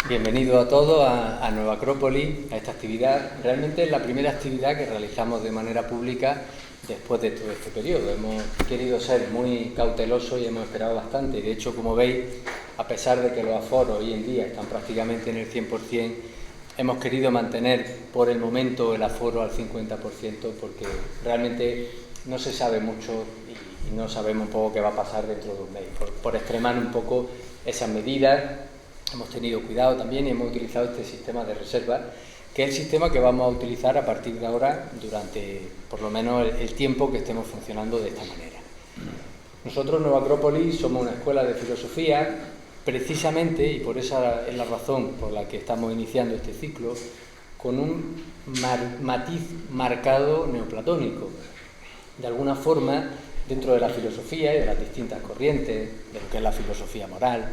Bienvenido a todos a Nueva Acrópolis, a esta actividad. Realmente es la primera actividad que realizamos de manera pública después de todo este periodo. Hemos querido ser muy cautelosos y hemos esperado bastante. De hecho, como veis, a pesar de que los aforos hoy en día están prácticamente en el 100%, hemos querido mantener por el momento el aforo al 50% porque realmente no se sabe mucho y no sabemos un poco qué va a pasar dentro de un mes. Por extremar un poco esas medidas, hemos tenido cuidado también y hemos utilizado este sistema de reserva, que es el sistema que vamos a utilizar a partir de ahora durante por lo menos el tiempo que estemos funcionando de esta manera. Nosotros, Nueva Acrópolis, somos una escuela de filosofía, precisamente, y por esa es la razón por la que estamos iniciando este ciclo, con un matiz marcado neoplatónico. De alguna forma, dentro de la filosofía y de las distintas corrientes, de lo que es la filosofía moral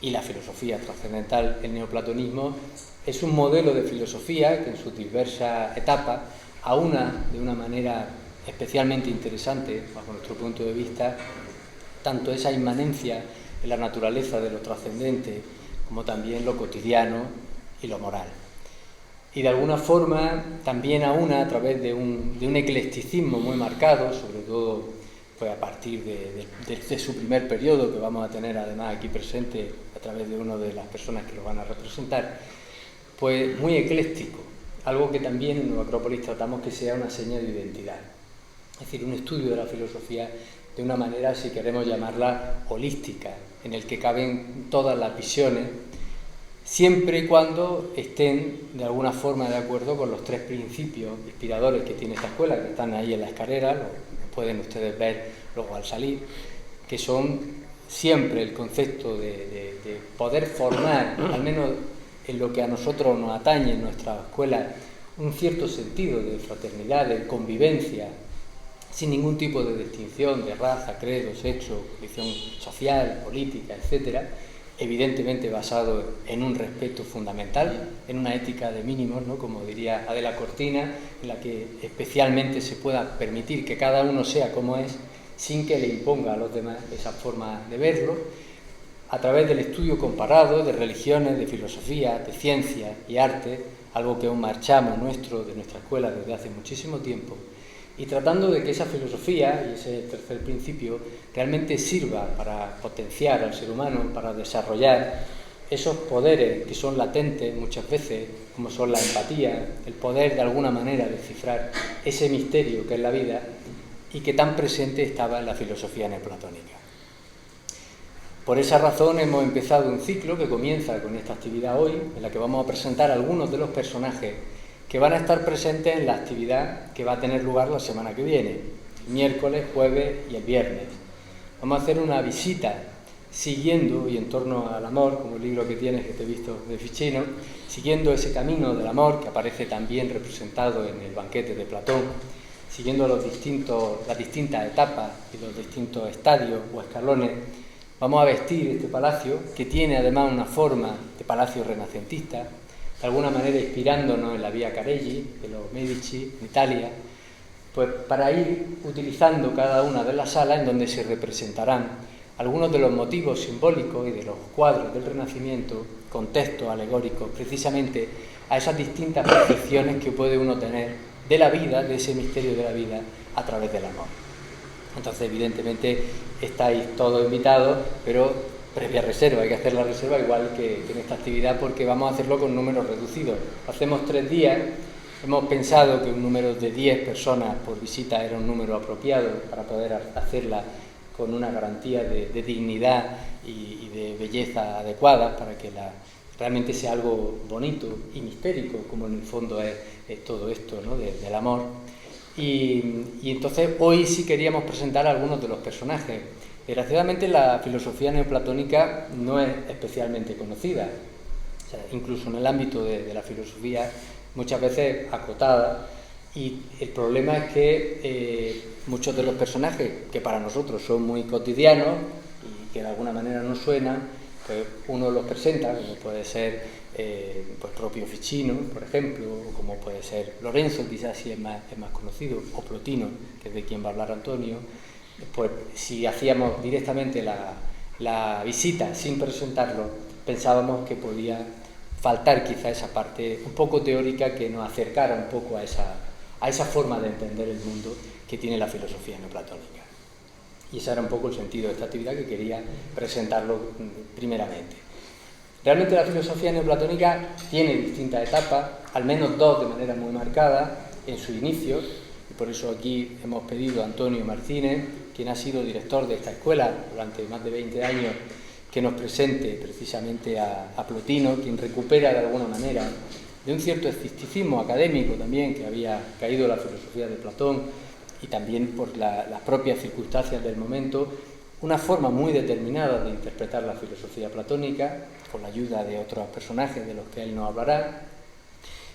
y la filosofía trascendental, el neoplatonismo es un modelo de filosofía que en sus diversas etapas aúna de una manera especialmente interesante, bajo nuestro punto de vista, tanto esa inmanencia en la naturaleza de lo trascendente como también lo cotidiano y lo moral. Y de alguna forma también aúna a través de un eclecticismo muy marcado, sobre todo pues a partir de su primer periodo, que vamos a tener además aquí presente a través de una de las personas que lo van a representar, pues muy ecléctico, algo que también en Nueva Acrópolis tratamos que sea una seña de identidad, es decir, un estudio de la filosofía de una manera, si queremos llamarla, holística, en el que caben todas las visiones, siempre y cuando estén de alguna forma de acuerdo con los tres principios inspiradores que tiene esta escuela, que están ahí en la escalera, lo pueden ustedes ver luego al salir, que son siempre el concepto de poder formar, al menos en lo que a nosotros nos atañe en nuestra escuela, un cierto sentido de fraternidad, de convivencia, sin ningún tipo de distinción de raza, credo, sexo, condición social, política, etcétera, evidentemente basado en un respeto fundamental, en una ética de mínimos, ¿no? Como diría Adela Cortina, en la que especialmente se pueda permitir que cada uno sea como es, sin que le imponga a los demás esa forma de verlo, a través del estudio comparado de religiones, de filosofía, de ciencia y arte, algo que es un marchamo de nuestra escuela desde hace muchísimo tiempo, y tratando de que esa filosofía, y ese tercer principio, realmente sirva para potenciar al ser humano, para desarrollar esos poderes que son latentes muchas veces, como son la empatía, el poder de alguna manera descifrar ese misterio que es la vida y que tan presente estaba en la filosofía neoplatónica. Por esa razón hemos empezado un ciclo que comienza con esta actividad hoy, en la que vamos a presentar algunos de los personajes que van a estar presentes en la actividad que va a tener lugar la semana que viene, el miércoles, jueves y el viernes. Vamos a hacer una visita siguiendo, y en torno al amor, como el libro que tienes, que te he visto de Ficino, siguiendo ese camino del amor que aparece también representado en el banquete de Platón, siguiendo las distintas etapas y los distintos estadios o escalones. Vamos a vestir este palacio, que tiene además una forma de palacio renacentista, de alguna manera inspirándonos en la Vía Careggi, de los Medici, en Italia, pues para ir utilizando cada una de las salas en donde se representarán algunos de los motivos simbólicos y de los cuadros del Renacimiento, con textos alegóricos, precisamente a esas distintas percepciones que puede uno tener de la vida, de ese misterio de la vida, a través del amor. Entonces, evidentemente, estáis todos invitados, pero previa reserva, hay que hacer la reserva igual que en esta actividad porque vamos a hacerlo con números reducidos. Hacemos 3 días, hemos pensado que un número de 10 personas por visita era un número apropiado para poder hacerla con una garantía de dignidad y de belleza adecuada para que realmente sea algo bonito y mistérico, como en el fondo es todo esto, ¿no? del amor. Y entonces hoy sí queríamos presentar a algunos de los personajes. Desgraciadamente la filosofía neoplatónica no es especialmente conocida, o sea, incluso en el ámbito de la filosofía muchas veces acotada, y el problema es que muchos de los personajes que para nosotros son muy cotidianos y que de alguna manera nos suenan, pues uno los presenta, como puede ser pues propio Ficino, por ejemplo, o como puede ser Lorenzo, quizás sí es más conocido, o Plotino, que es de quien va a hablar Antonio. Pues si hacíamos directamente la visita sin presentarlo, pensábamos que podía faltar quizá esa parte un poco teórica que nos acercara un poco a esa forma de entender el mundo que tiene la filosofía neoplatónica. Y ese era un poco el sentido de esta actividad, que quería presentarlo primeramente. Realmente la filosofía neoplatónica tiene distintas etapas, al menos dos de manera muy marcada en su inicio, y por eso aquí hemos pedido a Antonio Martínez, quien ha sido director de esta escuela durante más de 20 años, que nos presente precisamente a Plotino, quien recupera de alguna manera de un cierto escepticismo académico también que había caído la filosofía de Platón, y también por las propias circunstancias del momento, una forma muy determinada de interpretar la filosofía platónica, con la ayuda de otros personajes de los que él nos hablará.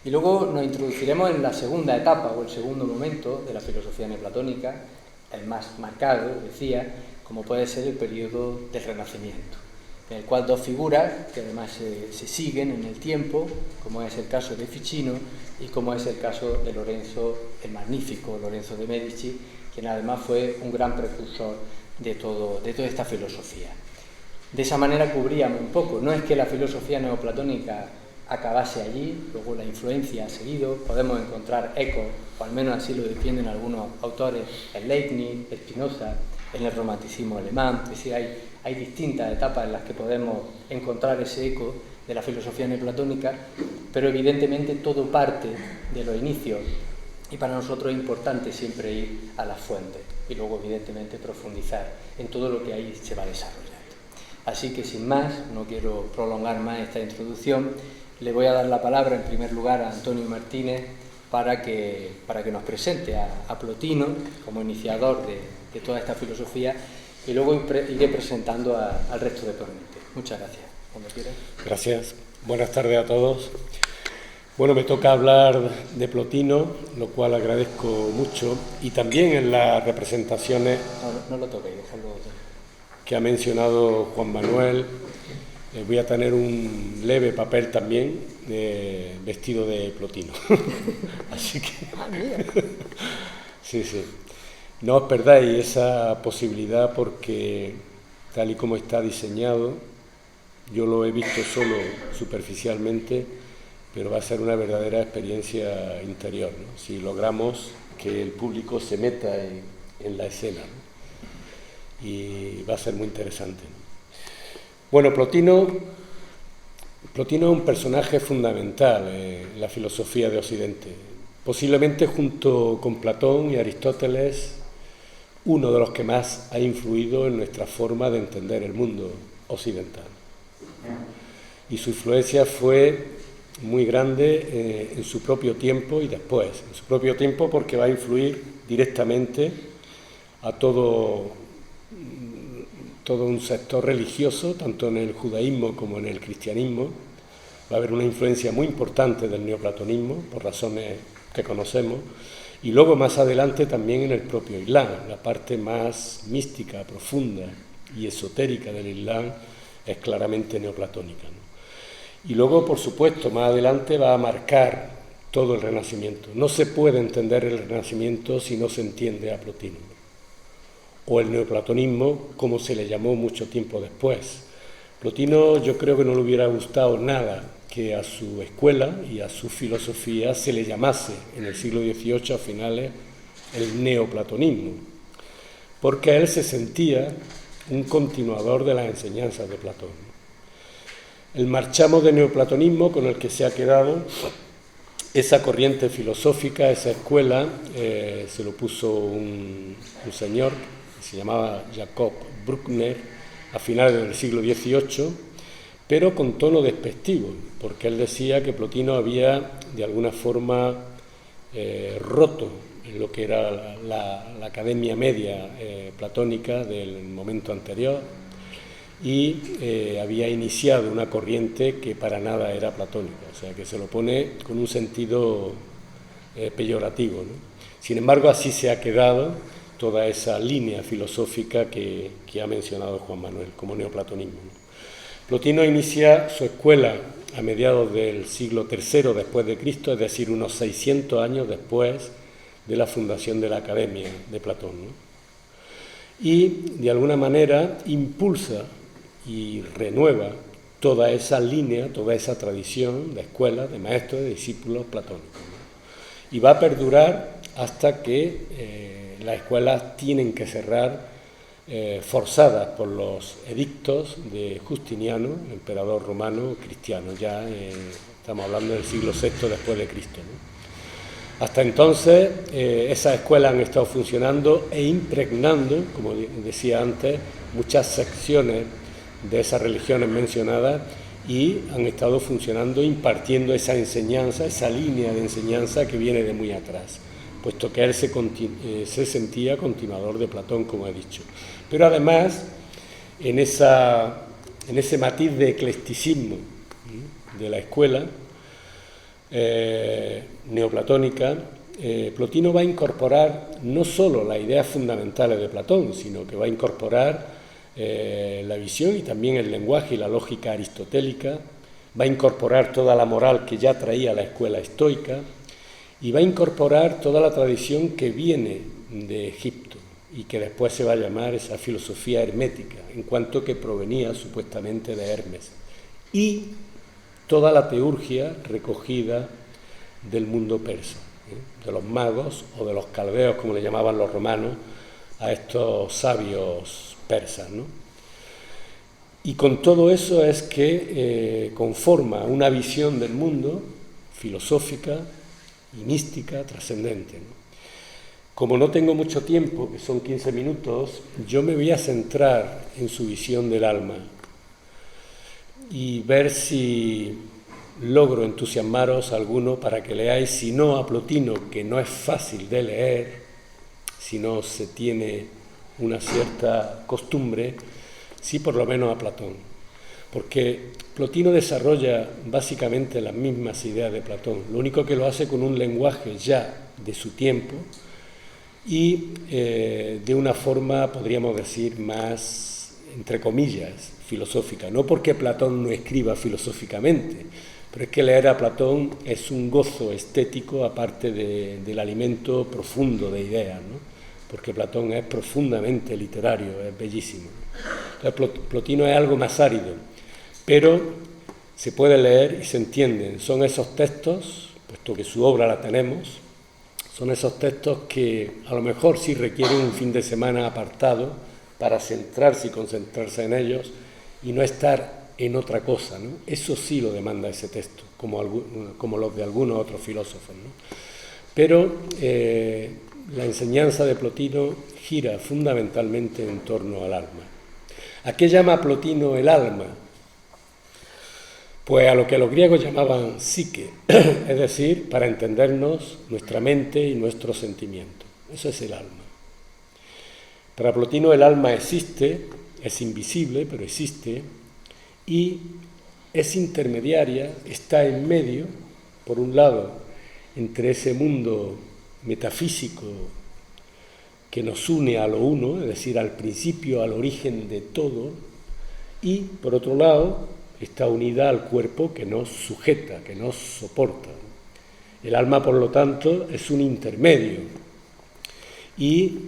Y luego nos introduciremos en la segunda etapa o el segundo momento de la filosofía neoplatónica, el más marcado, decía, como puede ser el periodo del Renacimiento, en el cual dos figuras que además se siguen en el tiempo, como es el caso de Ficino y como es el caso de Lorenzo el Magnífico, Lorenzo de Medici, quien además fue un gran precursor de toda esta filosofía. De esa manera cubríamos un poco, no es que la filosofía neoplatónica acabase allí, luego la influencia ha seguido, podemos encontrar ecos, o al menos así lo defienden algunos autores, en Leibniz, Spinoza, en el romanticismo alemán. Es decir, hay distintas etapas en las que podemos encontrar ese eco de la filosofía neoplatónica, pero evidentemente todo parte de los inicios, y para nosotros es importante siempre ir a las fuentes y luego evidentemente profundizar en todo lo que ahí se va desarrollando. Así que sin más, no quiero prolongar más esta introducción, le voy a dar la palabra en primer lugar a Antonio Martínez para que nos presente a Plotino como iniciador de toda esta filosofía, y luego iré presentando al resto de ponentes. Muchas gracias. Cuando quieras. Gracias. Buenas tardes a todos. Bueno, me toca hablar de Plotino, lo cual agradezco mucho, y también en las representaciones no lo toquéis, dejadlo que ha mencionado Juan Manuel. Voy a tener un leve papel también vestido de Plotino. Así que sí. No os perdáis esa posibilidad, porque tal y como está diseñado, yo lo he visto solo superficialmente, pero va a ser una verdadera experiencia interior, ¿no? Si logramos que el público se meta en la escena, ¿no? Y va a ser muy interesante, ¿no? Bueno, Plotino es un personaje fundamental en la filosofía de Occidente. Posiblemente junto con Platón y Aristóteles, uno de los que más ha influido en nuestra forma de entender el mundo occidental. Y su influencia fue muy grande en su propio tiempo y después. En su propio tiempo porque va a influir directamente a todo un sector religioso, tanto en el judaísmo como en el cristianismo. Va a haber una influencia muy importante del neoplatonismo, por razones que conocemos, y luego más adelante también en el propio Islam. La parte más mística, profunda y esotérica del Islam es claramente neoplatónica, ¿no? Y luego, por supuesto, más adelante va a marcar todo el Renacimiento. No se puede entender el Renacimiento si no se entiende a Plotino, o el neoplatonismo, como se le llamó mucho tiempo después. Plotino, yo creo que no le hubiera gustado nada que a su escuela y a su filosofía se le llamase en el siglo XVIII a finales el neoplatonismo, porque él se sentía un continuador de las enseñanzas de Platón. El marchamo de neoplatonismo con el que se ha quedado, esa corriente filosófica, esa escuela, se lo puso un señor que se llamaba Jacob Bruckner a finales del siglo XVIII, pero con tono despectivo, porque él decía que Plotino había de alguna forma roto en lo que era la academia media platónica del momento anterior, y había iniciado una corriente que para nada era platónica, o sea que se lo pone con un sentido peyorativo, ¿no? Sin embargo, así se ha quedado toda esa línea filosófica que ha mencionado Juan Manuel como neoplatonismo, ¿no? Plotino inicia su escuela a mediados del siglo III después de Cristo, es decir, unos 600 años después de la fundación de la Academia de Platón, ¿no? Y de alguna manera impulsa y renueva toda esa línea, toda esa tradición de escuelas, de maestros, de discípulos platónicos, ¿no? Y va a perdurar hasta que las escuelas tienen que cerrar, forzadas por los edictos de Justiniano, emperador romano cristiano, ya estamos hablando del siglo VI después de Cristo, ¿no? Hasta entonces esas escuelas han estado funcionando e impregnando, como decía antes, muchas secciones de esas religiones mencionadas, y han estado funcionando impartiendo esa enseñanza, esa línea de enseñanza que viene de muy atrás, puesto que él se sentía continuador de Platón, como he dicho. Pero además, en ese matiz de eclecticismo de la escuela neoplatónica, Plotino va a incorporar no solo las ideas fundamentales de Platón, sino que va a incorporar la visión y también el lenguaje y la lógica aristotélica, va a incorporar toda la moral que ya traía la escuela estoica, y va a incorporar toda la tradición que viene de Egipto y que después se va a llamar esa filosofía hermética, en cuanto que provenía supuestamente de Hermes, y toda la teurgia recogida del mundo persa, de los magos o de los caldeos, como le llamaban los romanos a estos sabios persas, ¿no? Y con todo eso es que conforma una visión del mundo filosófica y mística trascendente, ¿no? Como no tengo mucho tiempo, que son 15 minutos, yo me voy a centrar en su visión del alma y ver si logro entusiasmaros a alguno para que leáis, si no a Plotino, que no es fácil de leer, si no se tiene una cierta costumbre, sí por lo menos a Platón, porque Plotino desarrolla básicamente las mismas ideas de Platón, lo único que lo hace con un lenguaje ya de su tiempo y de una forma, podríamos decir, más, entre comillas, filosófica. No porque Platón no escriba filosóficamente, pero es que leer a Platón es un gozo estético aparte del alimento profundo de ideas, ¿no? Porque Platón es profundamente literario, es bellísimo. Entonces, Plotino es algo más árido, pero se puede leer y se entienden. Son esos textos, puesto que su obra la tenemos, son esos textos que a lo mejor sí requieren un fin de semana apartado para centrarse y concentrarse en ellos y no estar en otra cosa, ¿no? Eso sí lo demanda ese texto, como los de algunos otros filósofos, ¿no? Pero la enseñanza de Plotino gira fundamentalmente en torno al alma. ¿A qué llama Plotino el alma? Pues a lo que los griegos llamaban psique, es decir, para entendernos, nuestra mente y nuestros sentimientos. Eso es el alma. Para Plotino el alma existe, es invisible, pero existe, y es intermediaria, está en medio, por un lado, entre ese mundo metafísico que nos une a lo uno, es decir, al principio, al origen de todo, y, por otro lado, está unida al cuerpo que nos sujeta, que nos soporta. El alma, por lo tanto, es un intermedio. Y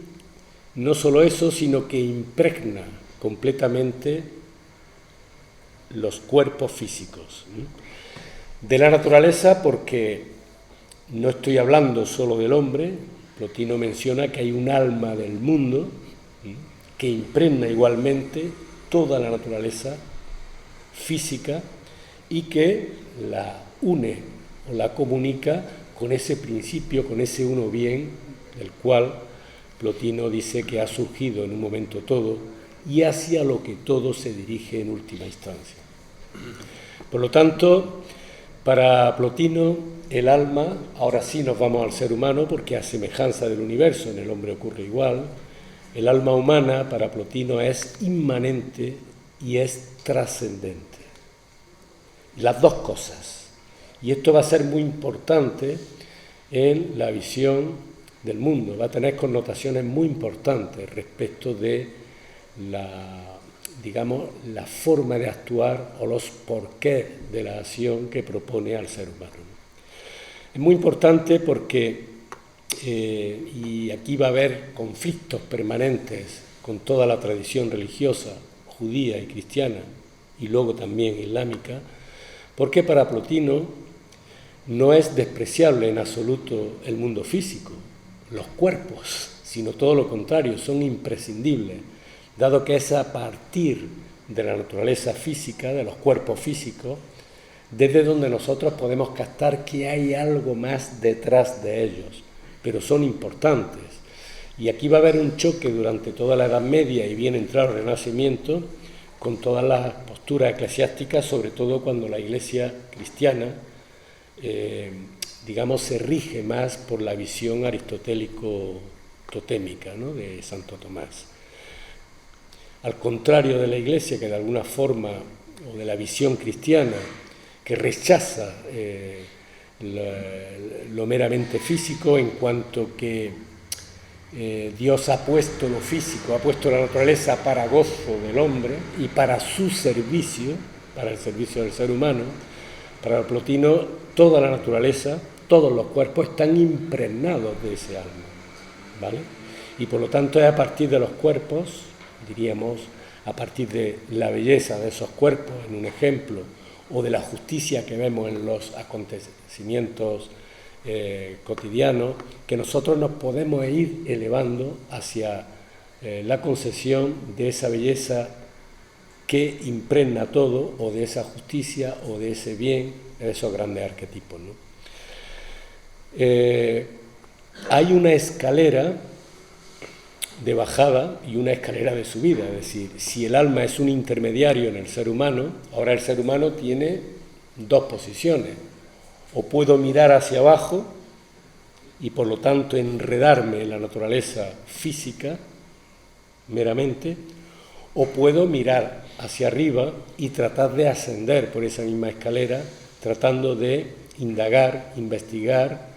no solo eso, sino que impregna completamente los cuerpos físicos. De la naturaleza, porque no estoy hablando solo del hombre. Plotino menciona que hay un alma del mundo que impregna igualmente toda la naturaleza física y que la une o la comunica con ese principio, con ese uno bien, del cual Plotino dice que ha surgido en un momento todo y hacia lo que todo se dirige en última instancia. Por lo tanto, para Plotino el alma, ahora sí nos vamos al ser humano, porque a semejanza del universo en el hombre ocurre igual, el alma humana para Plotino es inmanente y es trascendente. Las dos cosas. Y esto va a ser muy importante en la visión del mundo, va a tener connotaciones muy importantes respecto de la forma de actuar o los porqués de la acción que propone al ser humano. Es muy importante porque, y aquí va a haber conflictos permanentes con toda la tradición religiosa judía y cristiana y luego también islámica, porque para Plotino no es despreciable en absoluto el mundo físico, los cuerpos, sino todo lo contrario, son imprescindibles, dado que es a partir de la naturaleza física, de los cuerpos físicos, desde donde nosotros podemos captar que hay algo más detrás de ellos, pero son importantes. Y aquí va a haber un choque durante toda la Edad Media y bien entrado el Renacimiento con todas las posturas eclesiásticas, sobre todo cuando la Iglesia cristiana, digamos, se rige más por la visión aristotélico-totémica, ¿no?, de Santo Tomás. Al contrario de la Iglesia, que de alguna forma, o de la visión cristiana, que rechaza lo meramente físico, en cuanto que Dios ha puesto lo físico, ha puesto la naturaleza para gozo del hombre y para su servicio, para el servicio del ser humano. Para Plotino, toda la naturaleza, todos los cuerpos están impregnados de ese alma, ¿vale? Y por lo tanto es a partir de los cuerpos, diríamos, a partir de la belleza de esos cuerpos, en un ejemplo, o de la justicia que vemos en los acontecimientos cotidianos, que nosotros nos podemos ir elevando hacia la concepción de esa belleza que impregna todo, o de esa justicia, o de ese bien, de esos grandes arquetipos, ¿no? Hay una escalera de bajada y una escalera de subida, es decir, si el alma es un intermediario en el ser humano, ahora el ser humano tiene dos posiciones: o puedo mirar hacia abajo y por lo tanto enredarme en la naturaleza física meramente, o puedo mirar hacia arriba y tratar de ascender por esa misma escalera, tratando de indagar, investigar,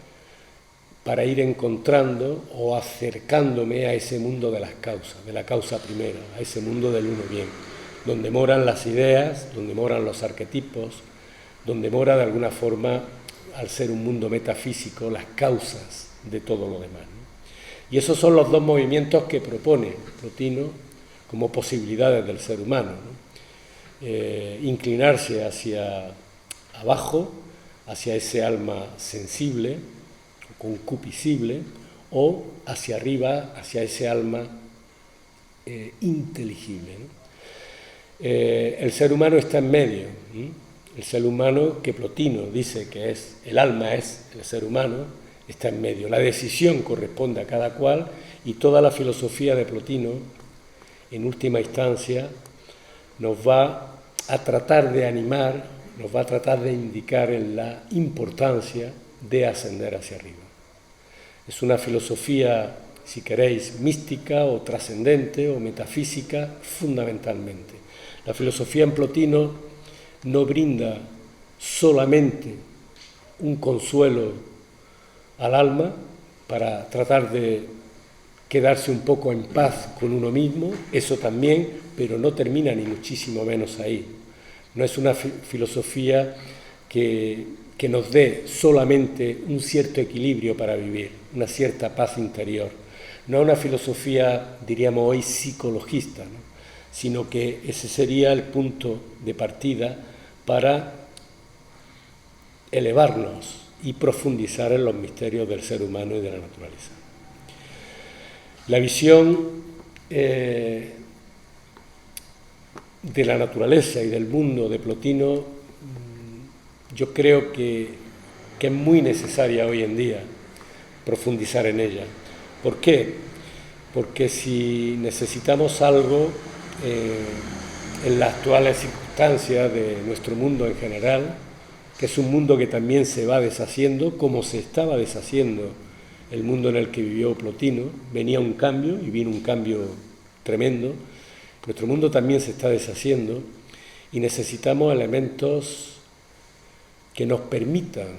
para ir encontrando o acercándome a ese mundo de las causas, de la causa primera, a ese mundo del uno bien, donde moran las ideas, donde moran los arquetipos, donde mora de alguna forma, al ser un mundo metafísico, las causas de todo lo demás, ¿no? Y esos son los dos movimientos que propone Plotino como posibilidades del ser humano, ¿no? Inclinarse hacia abajo, hacia ese alma sensible, concupiscible, o hacia arriba, hacia ese alma inteligible, ¿no? El ser humano está en medio, ¿sí? El ser humano, que Plotino dice que es el alma, es el ser humano, está en medio. La decisión corresponde a cada cual, y toda la filosofía de Plotino, en última instancia, nos va a tratar de animar, nos va a tratar de indicar en la importancia de ascender hacia arriba. Es una filosofía, si queréis, mística o trascendente o metafísica, fundamentalmente. La filosofía en Plotino no brinda solamente un consuelo al alma para tratar de quedarse un poco en paz con uno mismo, eso también, pero no termina ni muchísimo menos ahí. No es una filosofía que nos dé solamente un cierto equilibrio para vivir, una cierta paz interior. No es una filosofía, diríamos hoy, psicologista, ¿no?, sino que ese sería el punto de partida para elevarnos y profundizar en los misterios del ser humano y de la naturaleza. La visión de la naturaleza y del mundo de Plotino, yo creo que es muy necesaria hoy en día profundizar en ella. ¿Por qué? Porque si necesitamos algo en las actuales circunstancias de nuestro mundo en general, que es un mundo que también se va deshaciendo, como se estaba deshaciendo el mundo en el que vivió Plotino, venía un cambio y vino un cambio tremendo. Nuestro mundo también se está deshaciendo y necesitamos elementos que nos permitan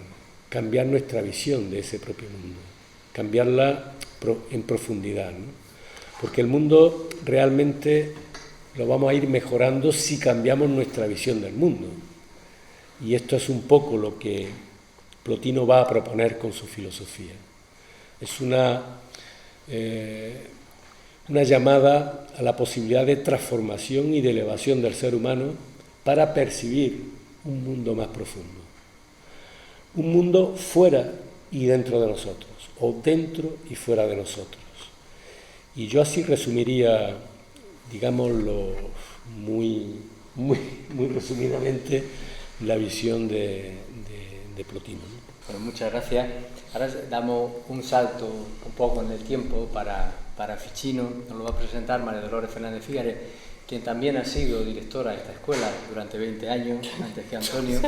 cambiar nuestra visión de ese propio mundo, cambiarla en profundidad, ¿no? Porque el mundo realmente lo vamos a ir mejorando si cambiamos nuestra visión del mundo. Y esto es un poco lo que Plotino va a proponer con su filosofía. Es una llamada a la posibilidad de transformación y de elevación del ser humano para percibir un mundo más profundo, un mundo fuera y dentro de nosotros, o dentro y fuera de nosotros. Y yo así resumiría, digámoslo muy resumidamente, la visión de Plotino, ¿no? Bueno, muchas gracias. Ahora damos un salto un poco en el tiempo para Ficino. Nos lo va a presentar María Dolores Fernández Figueres, quien también ha sido directora de esta escuela durante 20 años, antes que Antonio.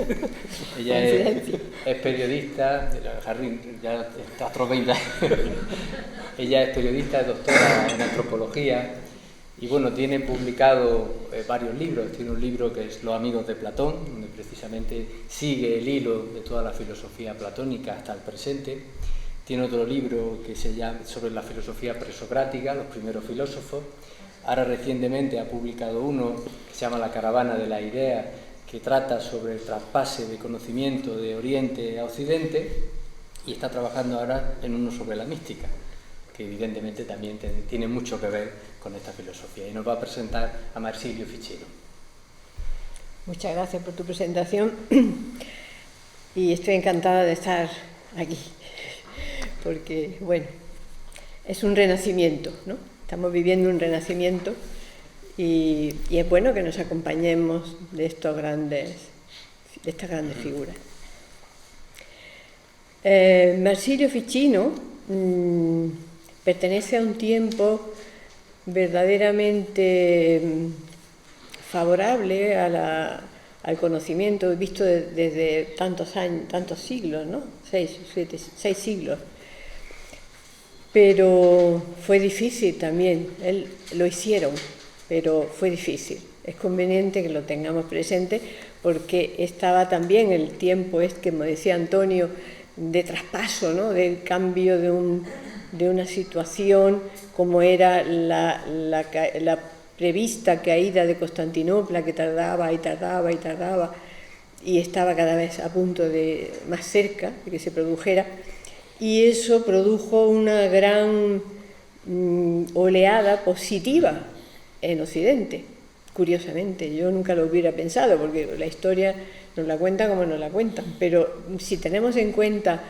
Ella es periodista, ya está otros 20 años. Ella es periodista, es doctora en antropología y bueno, tiene publicado varios libros. Tiene un libro que es Los amigos de Platón, donde precisamente sigue el hilo de toda la filosofía platónica hasta el presente. Tiene otro libro que se llama sobre la filosofía presocrática, los primeros filósofos. Ahora recientemente ha publicado uno que se llama La caravana de la idea, que trata sobre el traspase de conocimiento de Oriente a Occidente, y está trabajando ahora en uno sobre la mística, que evidentemente también tiene mucho que ver con esta filosofía. Y nos va a presentar a Marsilio Ficino. Muchas gracias por tu presentación y estoy encantada de estar aquí, porque, bueno, es un renacimiento, ¿no? Estamos viviendo un renacimiento y es bueno que nos acompañemos de estas grandes figuras. Marsilio Ficino pertenece a un tiempo verdaderamente favorable al conocimiento, visto desde tantos años, tantos siglos, ¿no? 6 siglos. Pero fue difícil también, lo hicieron, pero fue difícil. Es conveniente que lo tengamos presente porque estaba también el tiempo, como decía Antonio, de traspaso, ¿no? Del cambio de una situación como era la prevista caída de Constantinopla, que tardaba y estaba cada vez a punto de más cerca de que se produjera. Y eso produjo una gran oleada positiva en Occidente. Curiosamente, yo nunca lo hubiera pensado, porque la historia nos la cuentan como nos la cuentan, pero si tenemos en cuenta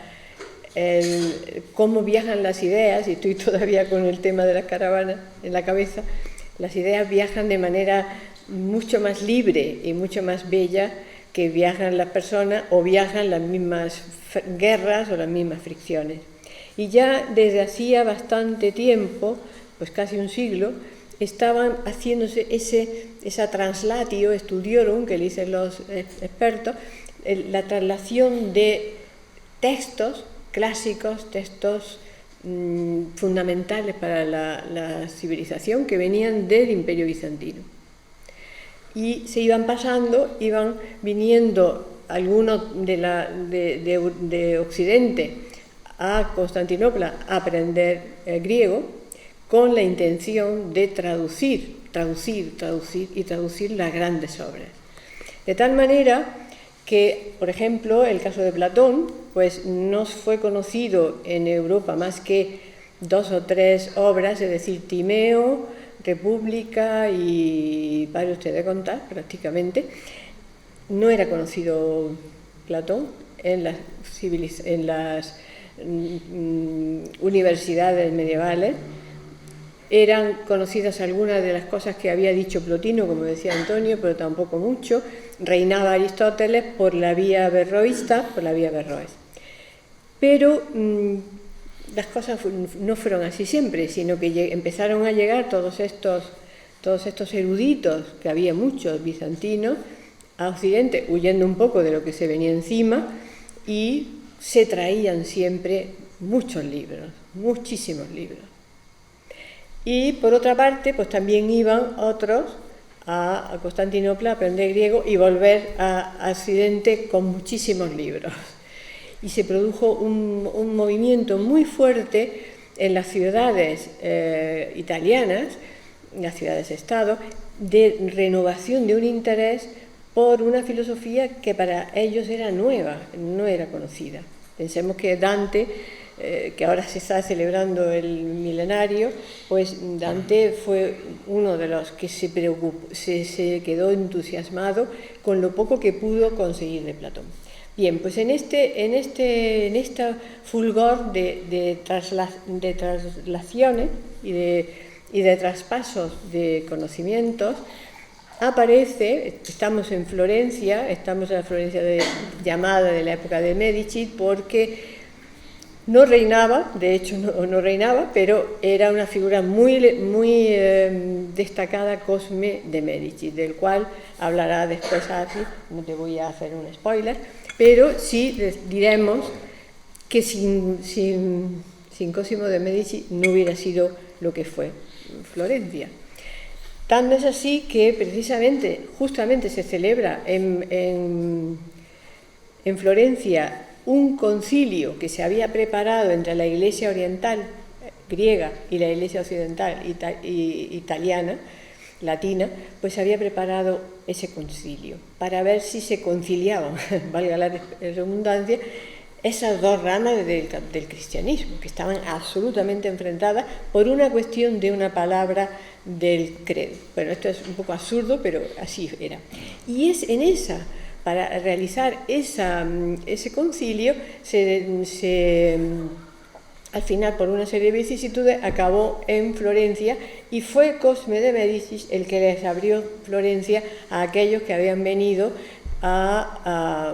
cómo viajan las ideas, y estoy todavía con el tema de las caravanas en la cabeza, las ideas viajan de manera mucho más libre y mucho más bella que viajan las personas o viajan las mismas guerras o las mismas fricciones. Y ya desde hacía bastante tiempo, pues casi un siglo, estaban haciéndose esa translatio studiorum que le dicen los expertos, la traslación de textos clásicos, textos fundamentales para la civilización que venían del Imperio Bizantino. Y se iban pasando, iban viniendo algunos de Occidente a Constantinopla a aprender griego con la intención de traducir las grandes obras. De tal manera que, por ejemplo, el caso de Platón, pues no fue conocido en Europa más que 2 o 3 obras, es decir, Timeo, República y pare usted de contar prácticamente. No era conocido Platón en las universidades medievales. Eran conocidas algunas de las cosas que había dicho Plotino, como decía Antonio, pero tampoco mucho. Reinaba Aristóteles por la vía berroísta, por la vía Berroes. Pero las cosas no fueron así siempre, sino que empezaron a llegar todos estos eruditos, que había muchos bizantinos, a Occidente, huyendo un poco de lo que se venía encima, y se traían siempre muchos libros, muchísimos libros. Y por otra parte, pues también iban otros a Constantinopla a aprender griego y volver a Occidente con muchísimos libros. Y se produjo un movimiento muy fuerte en las ciudades italianas, en las ciudades-estado, de renovación de un interés por una filosofía que para ellos era nueva, no era conocida. Pensemos que Dante que ahora se está celebrando el milenario, pues Dante fue uno de los que se quedó entusiasmado con lo poco que pudo conseguir de Platón. Bien, pues en esta fulgor de traslaciones y de traspasos de conocimientos, aparece, estamos en la Florencia llamada de la época de Medici, porque no reinaba, de hecho no reinaba, pero era una figura muy destacada, Cosme de Medici, del cual hablará después Arri, no te voy a hacer un spoiler, pero sí diremos que sin Cosimo de Medici no hubiera sido lo que fue Florencia. Tanto es así que justamente se celebra en Florencia un concilio que se había preparado entre la Iglesia oriental griega y la Iglesia occidental italiana, latina, pues se había preparado ese concilio para ver si se conciliaban, valga la redundancia, esas dos ramas del cristianismo, que estaban absolutamente enfrentadas por una cuestión de una palabra del credo. Bueno, esto es un poco absurdo, pero así era. Y para realizar ese concilio, al final, por una serie de vicisitudes, acabó en Florencia, y fue Cosme de Medici el que les abrió Florencia a aquellos que habían venido a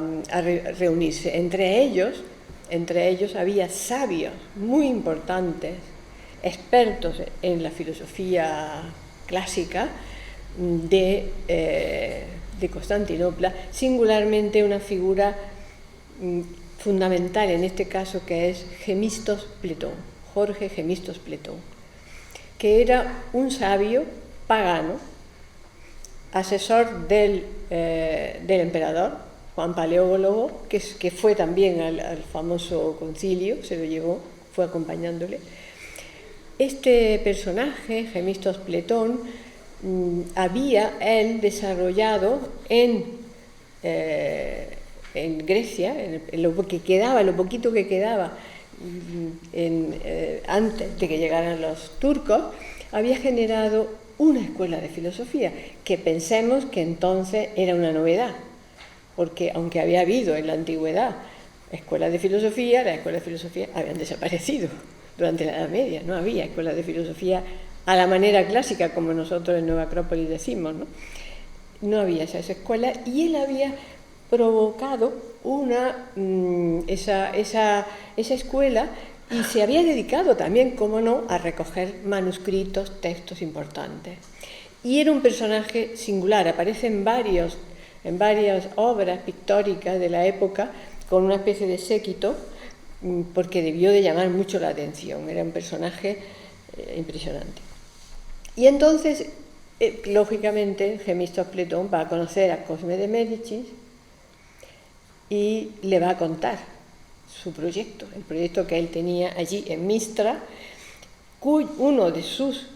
reunirse. Entre ellos había sabios muy importantes, expertos en la filosofía clásica de Constantinopla, singularmente una figura fundamental en este caso, que es Gemistos Pletón, Jorge Gemistos Pletón, que era un sabio pagano, asesor del emperador Juan Paleólogo, que fue también al famoso concilio, se lo llevó, fue acompañándole. Este personaje, Gemistos Pletón, había él desarrollado en Grecia, en lo poquito que quedaba antes de que llegaran los turcos, había generado una escuela de filosofía, que pensemos que entonces era una novedad, porque aunque había habido en la antigüedad escuelas de filosofía, las escuelas de filosofía habían desaparecido durante la Edad Media, no había escuelas de filosofía a la manera clásica, como nosotros en Nueva Acrópolis decimos, no había esa escuela, y él había provocado esa escuela, y se había dedicado también, como no, a recoger manuscritos, textos importantes. Y era un personaje singular, aparece en varias obras pictóricas de la época, con una especie de séquito, porque debió de llamar mucho la atención, era un personaje impresionante. Y entonces, lógicamente, Gemistos Pletón va a conocer a Cosme de Medici y le va a contar su proyecto, el proyecto que él tenía allí en Mistra. Uno de sus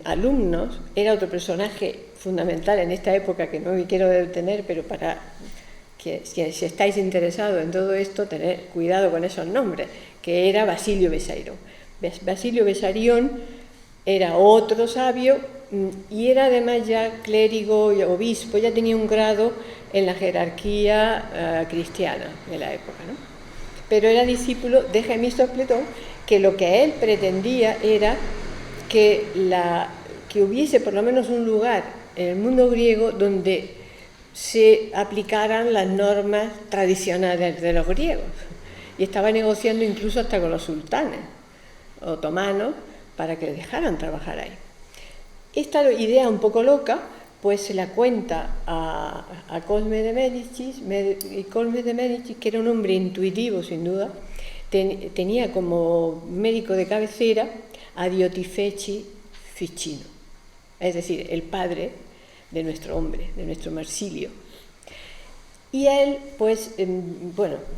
alumnos era otro personaje fundamental en esta época, que no me quiero detener, pero para que si estáis interesados en todo esto, tener cuidado con esos nombres, que era Basilio Besairión. Basilio Besairión era otro sabio y era además ya clérigo y obispo, ya tenía un grado en la jerarquía cristiana de la época, ¿no? Pero era discípulo de Gemistos Pletón, que lo que él pretendía era que hubiese por lo menos un lugar en el mundo griego donde se aplicaran las normas tradicionales de los griegos, y estaba negociando incluso hasta con los sultanes otomanos para que le dejaran trabajar ahí. Esta idea un poco loca, pues se la cuenta a Cosme de Medici, y Cosme de Medici, que era un hombre intuitivo sin duda, tenía como médico de cabecera a Diotifeci Ficino, es decir, el padre de nuestro hombre, de nuestro Marsilio. Y él, pues,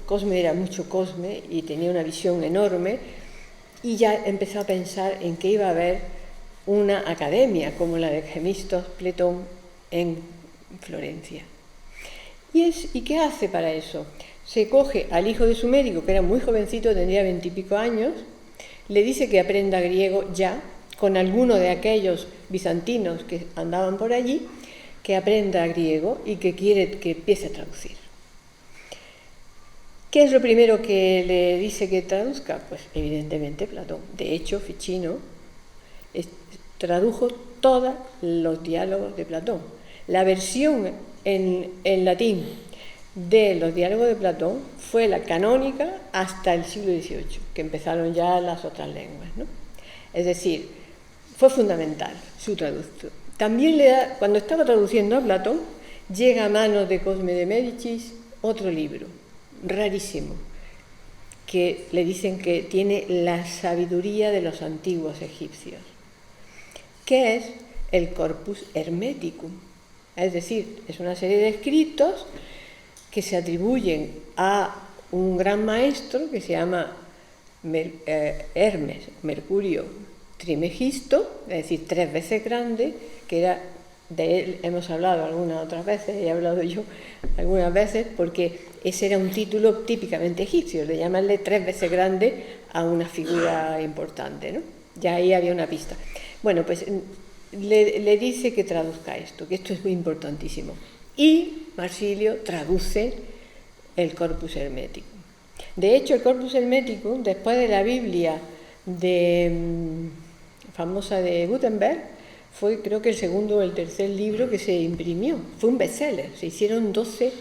Cosme era mucho Cosme y tenía una visión enorme, y ya empezó a pensar en que iba a haber una academia como la de Gemistos Pletón en Florencia. ¿Y qué hace para eso? se coge al hijo de su médico, que era muy jovencito, tendría 20 y pico años, le dice que aprenda griego ya, con alguno de aquellos bizantinos que andaban por allí, que aprenda griego y que quiere que empiece a traducir. ¿Qué es lo primero que le dice que traduzca? Pues evidentemente Platón. De hecho, Ficino tradujo todos los diálogos de Platón. La versión en latín de los diálogos de Platón fue la canónica hasta el siglo XVIII, que empezaron ya las otras lenguas, ¿no? Es decir, fue fundamental su traducción. También cuando estaba traduciendo a Platón, llega a manos de Cosme de Médicis otro libro, rarísimo, que le dicen que tiene la sabiduría de los antiguos egipcios, que es el Corpus Hermeticum. Es decir, es una serie de escritos que se atribuyen a un gran maestro que se llama Hermes, Mercurio Trimegisto, es decir, 3 veces grande, que era de él hemos hablado algunas otras veces, he hablado yo algunas veces, porque ese era un título típicamente egipcio, de llamarle 3 veces grande a una figura importante, ¿no? Ya ahí había una pista. Bueno, pues le dice que traduzca esto, que esto es muy importantísimo. Y Marsilio traduce el Corpus Hermeticum. De hecho, el Corpus Hermeticum, después de la Biblia famosa de Gutenberg, fue creo que el segundo o el tercer libro que se imprimió. Fue un bestseller, se hicieron 12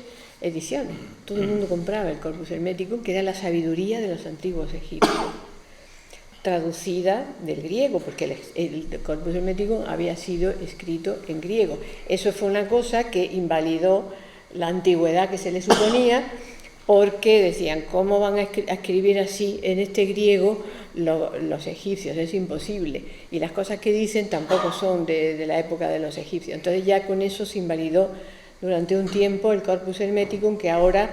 ediciones. Todo el mundo compraba el Corpus Hermeticum, que era la sabiduría de los antiguos egipcios, traducida del griego, porque el Corpus Hermeticum había sido escrito en griego. Eso fue una cosa que invalidó la antigüedad que se le suponía, porque decían, ¿cómo van a escribir así en este griego los egipcios? Es imposible. Y las cosas que dicen tampoco son de la época de los egipcios. Entonces ya con eso se invalidó durante un tiempo el Corpus Hermeticum, que ahora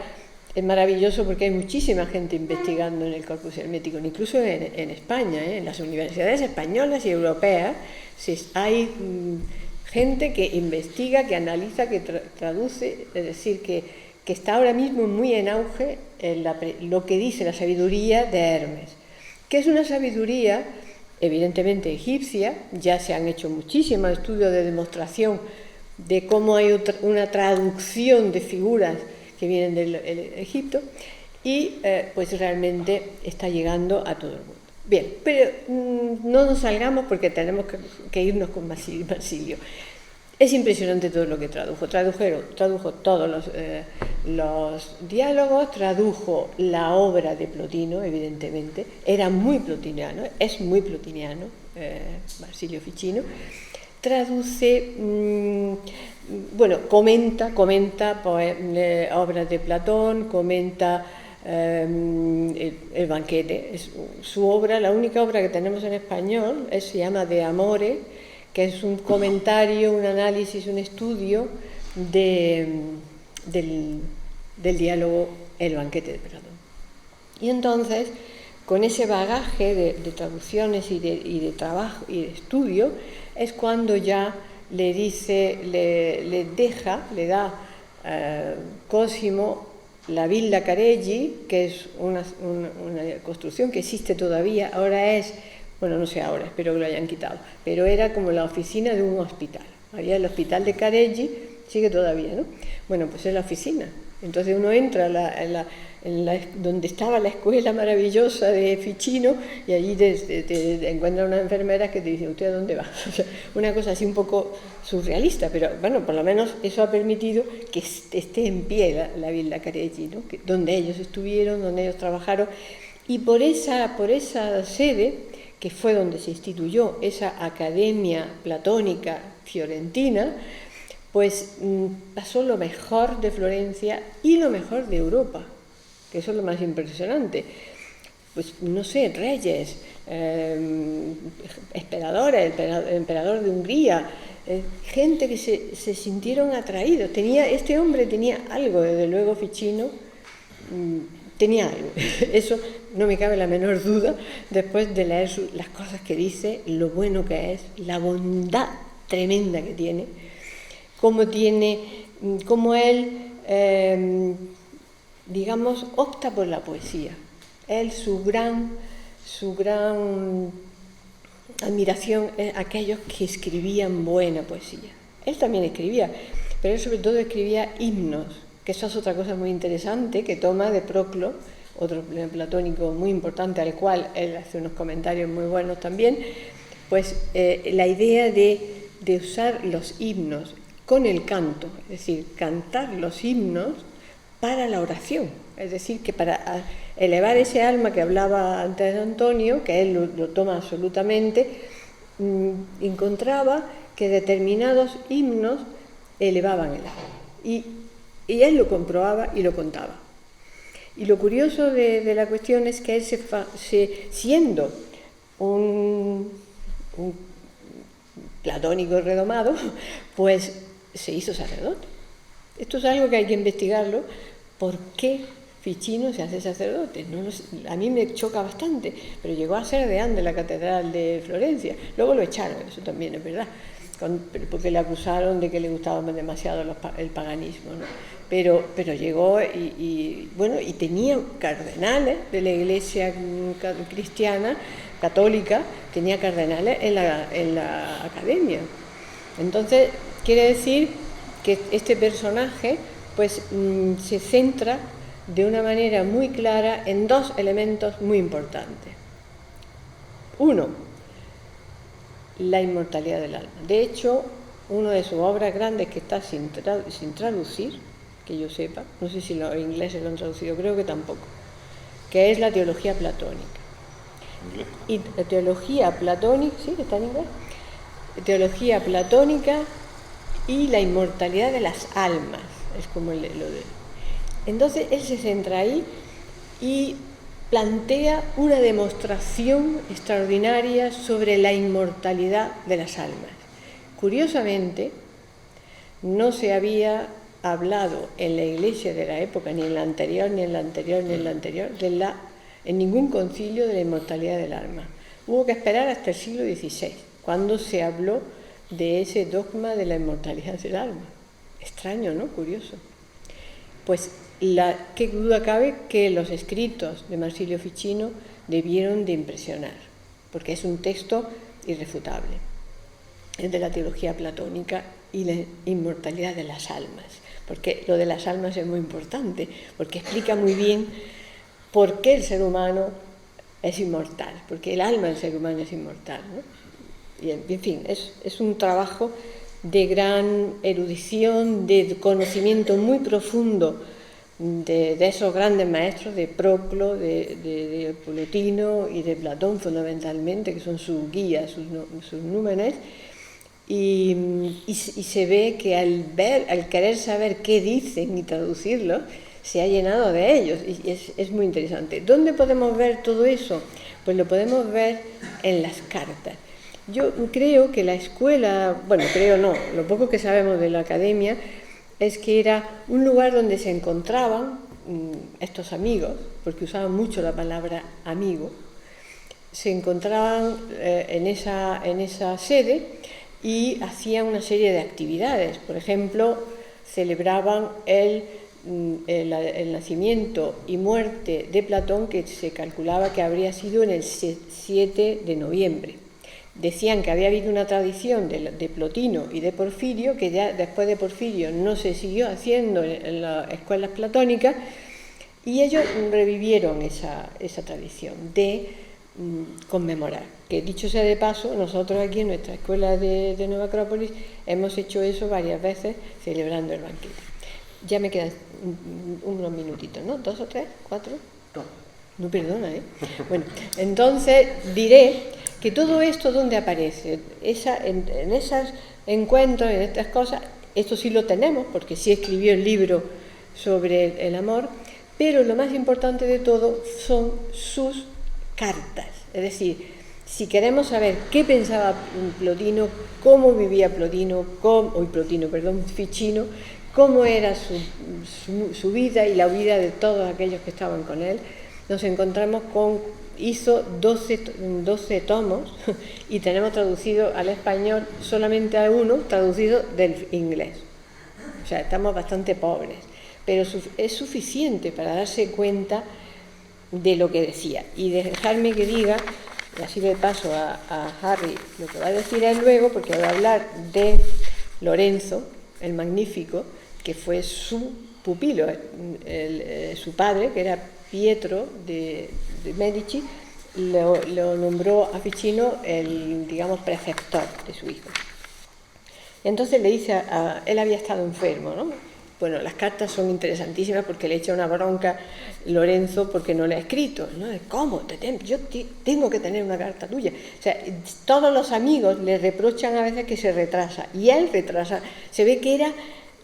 es maravilloso porque hay muchísima gente investigando en el Corpus Hermeticum, incluso en España, en las universidades españolas y europeas, hay gente que investiga, que analiza, que traduce, es decir, que está ahora mismo muy en auge lo que dice la sabiduría de Hermes, que es una sabiduría evidentemente egipcia. Ya se han hecho muchísimos estudios de demostración de cómo hay una traducción de figuras que vienen del Egipto, y pues realmente está llegando a todo el mundo. Bien, pero no nos salgamos porque tenemos que irnos con Marsilio. Es impresionante todo lo que tradujo. Tradujo todos los diálogos, tradujo la obra de Plotino, evidentemente. Era muy plotiniano, es muy plotiniano, Marsilio Ficino. Traduce, comenta obras de Platón, comenta el banquete. Su obra, la única obra que tenemos en español, se llama De Amore, que es un comentario, un análisis, un estudio del diálogo El banquete de Platón. Y entonces, con ese bagaje de traducciones y de trabajo y de estudio, es cuando ya le da Cosimo la Villa Careggi, que es una construcción que existe todavía, ahora es, bueno, no sé ahora, espero que lo hayan quitado, pero era como la oficina de un hospital. Había el hospital de Careggi, sigue todavía, ¿no? Bueno, pues es la oficina. Entonces uno entra donde estaba la escuela maravillosa de Ficino, y allí te encuentra una enfermera que te dice, ¿usted a dónde va? O sea, una cosa así un poco surrealista, pero bueno, por lo menos eso ha permitido que esté en pie la Villa Careggi, ¿no? Donde ellos estuvieron, donde ellos trabajaron, y por esa sede, que fue donde se instituyó esa academia platónica fiorentina, pues pasó lo mejor de Florencia y lo mejor de Europa, que eso es lo más impresionante. Pues no sé, reyes, emperadores, el emperador de Hungría, gente que se sintieron atraídos. Este hombre tenía algo, desde luego Ficino tenía algo. Eso no me cabe la menor duda después de leer las cosas que dice, lo bueno que es, la bondad tremenda que tiene, cómo él digamos, opta por la poesía. Él, su gran admiración es aquellos que escribían buena poesía. Él también escribía, pero él sobre todo escribía himnos, que eso es otra cosa muy interesante, que toma de Proclo, otro platónico muy importante, al cual él hace unos comentarios muy buenos también, pues la idea de usar los himnos con el canto, es decir, cantar los himnos para la oración, es decir, que para elevar ese alma que hablaba antes de Antonio, que él lo toma absolutamente, encontraba que determinados himnos elevaban el alma. Y él lo comprobaba y lo contaba. Y lo curioso de la cuestión es que él, siendo un platónico redomado, pues se hizo sacerdote. Esto es algo que hay que investigarlo. ¿Por qué Ficino se hace sacerdote? A mí me choca bastante, pero llegó a ser deán de la Catedral de Florencia. Luego lo echaron, eso también es verdad, porque le acusaron de que le gustaba demasiado el paganismo, ¿no? Pero llegó y tenía cardenales de la Iglesia cristiana, católica, tenía cardenales en la academia. Entonces, quiere decir que este personaje pues se centra de una manera muy clara en dos elementos muy importantes. Uno, la inmortalidad del alma. De hecho, una de sus obras grandes que está sin traducir, que yo sepa, no sé si los ingleses lo han traducido, creo que tampoco, que es la teología platónica. Y la teología platónica, ¿sí? ¿Está en inglés? Teología platónica y la inmortalidad de las almas, es como lo de... Entonces él se centra ahí y plantea una demostración extraordinaria sobre la inmortalidad de las almas. Curiosamente, no se había hablado en la Iglesia de la época, ni en la anterior, ni en la anterior, ni en la anterior, en ningún concilio de la inmortalidad del alma. Hubo que esperar hasta el siglo XVI, cuando se habló de ese dogma de la inmortalidad del alma. Extraño, ¿no? Curioso. Pues qué duda cabe que los escritos de Marsilio Ficino debieron de impresionar, porque es un texto irrefutable. Es de la teología platónica y la inmortalidad de las almas, porque lo de las almas es muy importante, porque explica muy bien por qué el ser humano es inmortal, porque el alma del ser humano es inmortal, ¿no? Y en fin, es un trabajo de gran erudición, de conocimiento muy profundo de esos grandes maestros, de Proclo, de Plotino y de Platón fundamentalmente, que son sus guías, sus númenes, y se ve que al querer saber qué dicen y traducirlo, se ha llenado de ellos, y es muy interesante. ¿Dónde podemos ver todo eso? Pues lo podemos ver en las cartas. Yo creo que la escuela, lo poco que sabemos de la academia es que era un lugar donde se encontraban estos amigos, porque usaban mucho la palabra amigo, se encontraban en esa sede y hacían una serie de actividades. Por ejemplo, celebraban el nacimiento y muerte de Platón, que se calculaba que habría sido en el 7 de noviembre. Decían que había habido una tradición de Plotino y de Porfirio, que ya después de Porfirio no se siguió haciendo en las escuelas platónicas, y ellos revivieron esa tradición de conmemorar. Que dicho sea de paso, nosotros aquí en nuestra escuela de Nueva Acrópolis hemos hecho eso varias veces celebrando el banquete. Ya me quedan unos minutitos, ¿no? 2 o 3, 4. No, perdona, ¿eh? Bueno, entonces diré que todo esto, ¿dónde aparece? En esos encuentros, en estas cosas, esto sí lo tenemos, porque sí escribió el libro sobre el amor, pero lo más importante de todo son sus cartas. Es decir, si queremos saber qué pensaba Plotino, cómo vivía Ficino, cómo era su vida y la vida de todos aquellos que estaban con él, nos encontramos hizo 12 tomos y tenemos traducido al español solamente a uno, traducido del inglés. O sea, estamos bastante pobres. pero es suficiente para darse cuenta de lo que decía. Y dejarme que diga, y así le paso a Harry lo que va a decir él luego, porque va a hablar de Lorenzo, el Magnífico, que fue su pupilo, su padre, que era Pietro de Medici, lo nombró a Ficino el, digamos, preceptor de su hijo. Entonces le dice, él había estado enfermo, ¿no? Bueno, las cartas son interesantísimas porque le echa una bronca Lorenzo porque no le ha escrito, ¿no? ¿Cómo? Yo tengo que tener una carta tuya. O sea, todos los amigos le reprochan a veces que se retrasa, y él retrasa. Se ve que era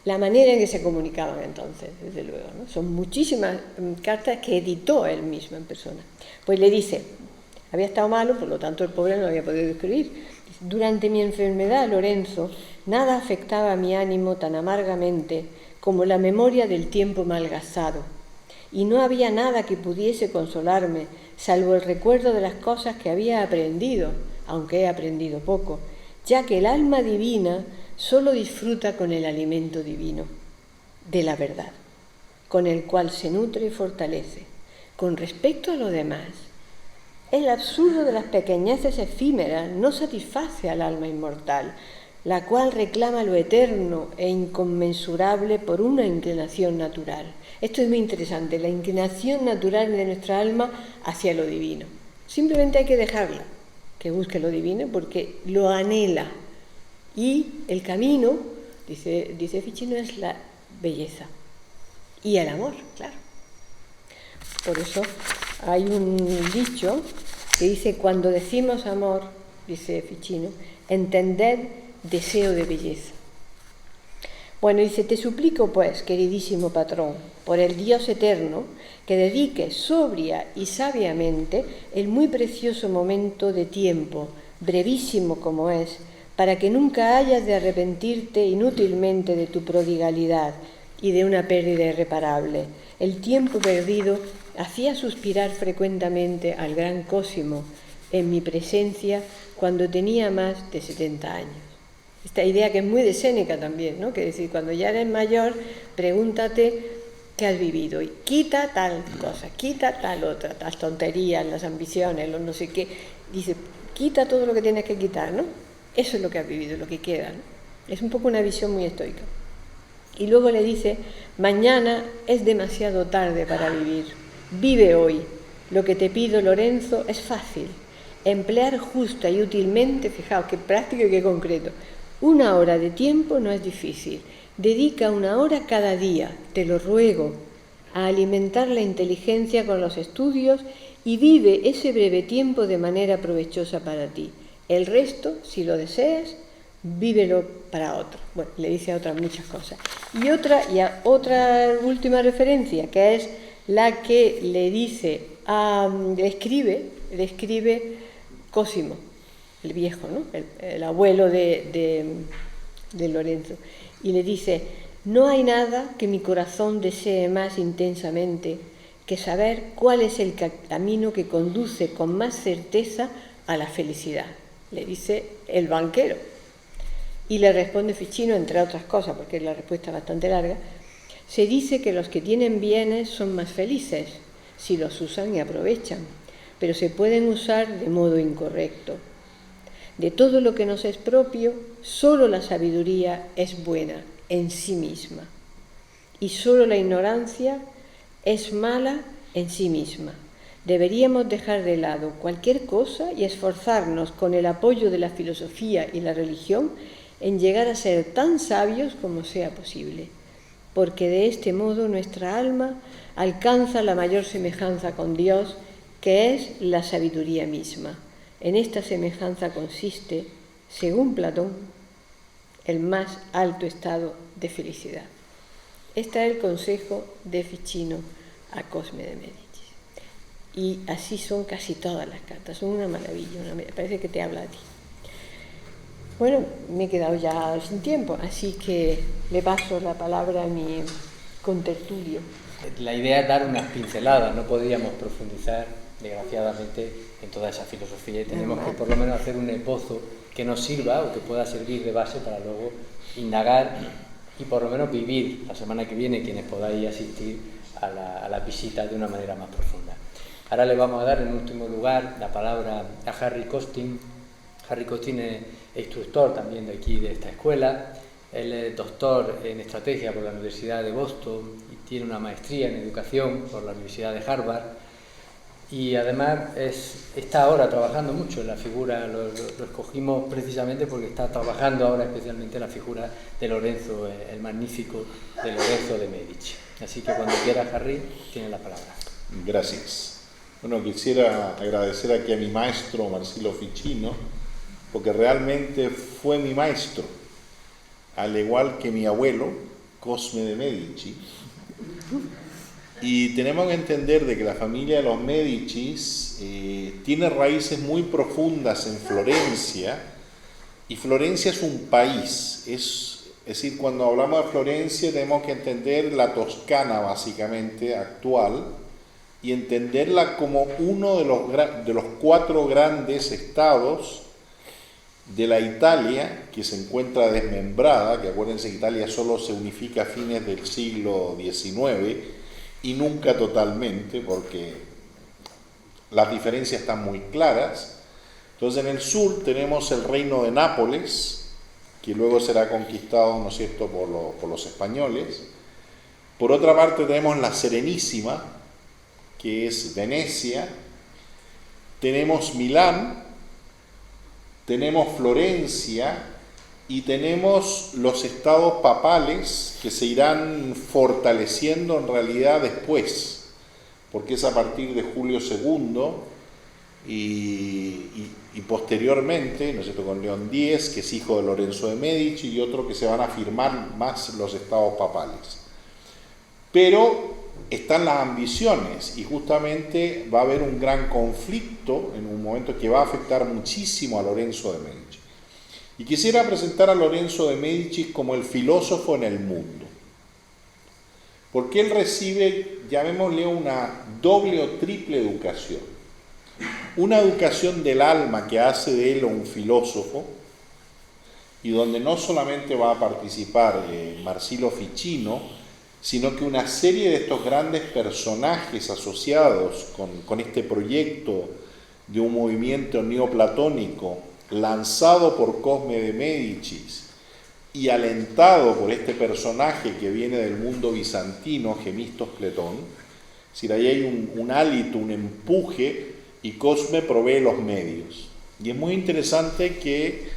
la manera en que se comunicaban entonces, desde luego, ¿no? Son muchísimas cartas que editó él mismo en persona. Pues le dice, había estado malo, por lo tanto el pobre no había podido escribir. Durante mi enfermedad, Lorenzo, nada afectaba a mi ánimo tan amargamente como la memoria del tiempo malgastado, y no había nada que pudiese consolarme, salvo el recuerdo de las cosas que había aprendido, aunque he aprendido poco, ya que el alma divina solo disfruta con el alimento divino, de la verdad, con el cual se nutre y fortalece. Con respecto a lo demás, el absurdo de las pequeñeces efímeras no satisface al alma inmortal, la cual reclama lo eterno e inconmensurable por una inclinación natural. Esto es muy interesante, la inclinación natural de nuestra alma hacia lo divino. Simplemente hay que dejarla, que busque lo divino, porque lo anhela. Y el camino, dice Ficino, es la belleza y el amor, claro. Por eso hay un dicho que dice, cuando decimos amor, dice Ficino, entended deseo de belleza. Bueno, dice, te suplico pues, queridísimo patrón, por el Dios eterno, que dediques sobria y sabiamente el muy precioso momento de tiempo, brevísimo como es, para que nunca hayas de arrepentirte inútilmente de tu prodigalidad y de una pérdida irreparable. El tiempo perdido hacía suspirar frecuentemente al gran Cosimo en mi presencia cuando tenía más de 70 años. Esta idea que es muy de Séneca también, ¿no? Que es decir, cuando ya eres mayor, pregúntate qué has vivido y quita tal cosa, quita tal otra, las tonterías, las ambiciones, los no sé qué. Dice, quita todo lo que tienes que quitar, ¿no? Eso es lo que has vivido, lo que queda, ¿no? Es un poco una visión muy estoica. Y luego le dice, mañana es demasiado tarde para vivir, vive hoy. Lo que te pido, Lorenzo, es fácil. Emplear justa y útilmente, fijaos qué práctico y qué concreto, 1 hora de tiempo no es difícil. Dedica 1 hora cada día, te lo ruego, a alimentar la inteligencia con los estudios y vive ese breve tiempo de manera provechosa para ti. El resto, si lo deseas, vívelo para otro. Bueno, le dice a otras muchas cosas. Y otra última referencia, que es la que le dice, le escribe Cosimo, el viejo, ¿no? el abuelo de Lorenzo, y le dice, no hay nada que mi corazón desee más intensamente que saber cuál es el camino que conduce con más certeza a la felicidad, le dice el banquero. Y le responde Ficino, entre otras cosas, porque es la respuesta bastante larga, se dice que los que tienen bienes son más felices si los usan y aprovechan, pero se pueden usar de modo incorrecto. De todo lo que nos es propio, solo la sabiduría es buena en sí misma, y solo la ignorancia es mala en sí misma. Deberíamos dejar de lado cualquier cosa y esforzarnos con el apoyo de la filosofía y la religión en llegar a ser tan sabios como sea posible, porque de este modo nuestra alma alcanza la mayor semejanza con Dios, que es la sabiduría misma. En esta semejanza consiste, según Platón, el más alto estado de felicidad. Este es el consejo de Ficino a Cosme de Médicis. Y así son casi todas las cartas, son una maravilla, parece que te habla a ti. Bueno, me he quedado ya sin tiempo, así que le paso la palabra a mi contertulio. La idea es dar unas pinceladas, no podríamos profundizar, desgraciadamente, en toda esa filosofía y tenemos que por lo menos hacer un esbozo que nos sirva o que pueda servir de base para luego indagar y por lo menos vivir la semana que viene, quienes podáis asistir a la visita de una manera más profunda. Ahora le vamos a dar en último lugar la palabra a Harry Costin. Harry Costin es instructor también de aquí, de esta escuela. Él es doctor en estrategia por la Universidad de Boston y tiene una maestría en educación por la Universidad de Harvard. Y además está ahora trabajando mucho en la figura, lo escogimos precisamente porque está trabajando ahora especialmente en la figura de Lorenzo, el magnífico de Lorenzo de Medici. Así que cuando quiera, Harry, tiene la palabra. Gracias. Bueno, quisiera agradecer aquí a mi maestro Marsilio Ficino, porque realmente fue mi maestro, al igual que mi abuelo, Cosme de Medici. Y tenemos que entender de que la familia de los Medicis tiene raíces muy profundas en Florencia, y Florencia es un país. Es decir, cuando hablamos de Florencia tenemos que entender la Toscana básicamente actual, y entenderla como uno de los 4 grandes estados de la Italia, que se encuentra desmembrada, que acuérdense que Italia solo se unifica a fines del siglo XIX, y nunca totalmente, porque las diferencias están muy claras. Entonces, en el sur tenemos el reino de Nápoles, que luego será conquistado, ¿no es cierto?, por los españoles. Por otra parte tenemos la Serenísima, que es Venecia. Tenemos Milán, tenemos Florencia, y tenemos los estados papales que se irán fortaleciendo en realidad después, porque es a partir de Julio II y posteriormente, ¿no es cierto?, con León X, que es hijo de Lorenzo de Medici, y otro que se van a firmar más los estados papales. Pero están las ambiciones, y justamente va a haber un gran conflicto en un momento que va a afectar muchísimo a Lorenzo de Medici. Y quisiera presentar a Lorenzo de Medici como el filósofo en el mundo, porque él recibe, llamémosle, una doble o triple educación. Una educación del alma que hace de él un filósofo, y donde no solamente va a participar Marsilio Ficino, sino que una serie de estos grandes personajes asociados con este proyecto de un movimiento neoplatónico lanzado por Cosme de Médicis y alentado por este personaje que viene del mundo bizantino, Gemistos Cletón. Es decir, ahí hay un hálito, un empuje, y Cosme provee los medios. Y es muy interesante que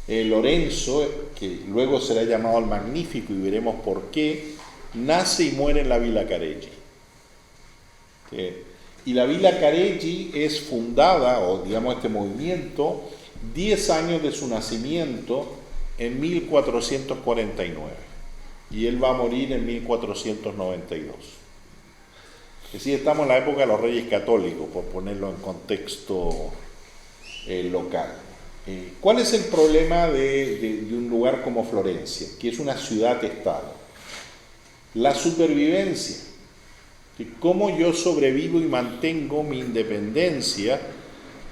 Lorenzo, que luego será llamado el Magnífico y veremos por qué, nace y muere en la Villa Careggi. Y la Villa Careggi es fundada, o digamos este movimiento, 10 años de su nacimiento, en 1449, y él va a morir en 1492. Es decir, estamos en la época de los Reyes Católicos, por ponerlo en contexto local. ¿Cuál es el problema de un lugar como Florencia, que es una ciudad-estado? La supervivencia. ¿Cómo yo sobrevivo y mantengo mi independencia?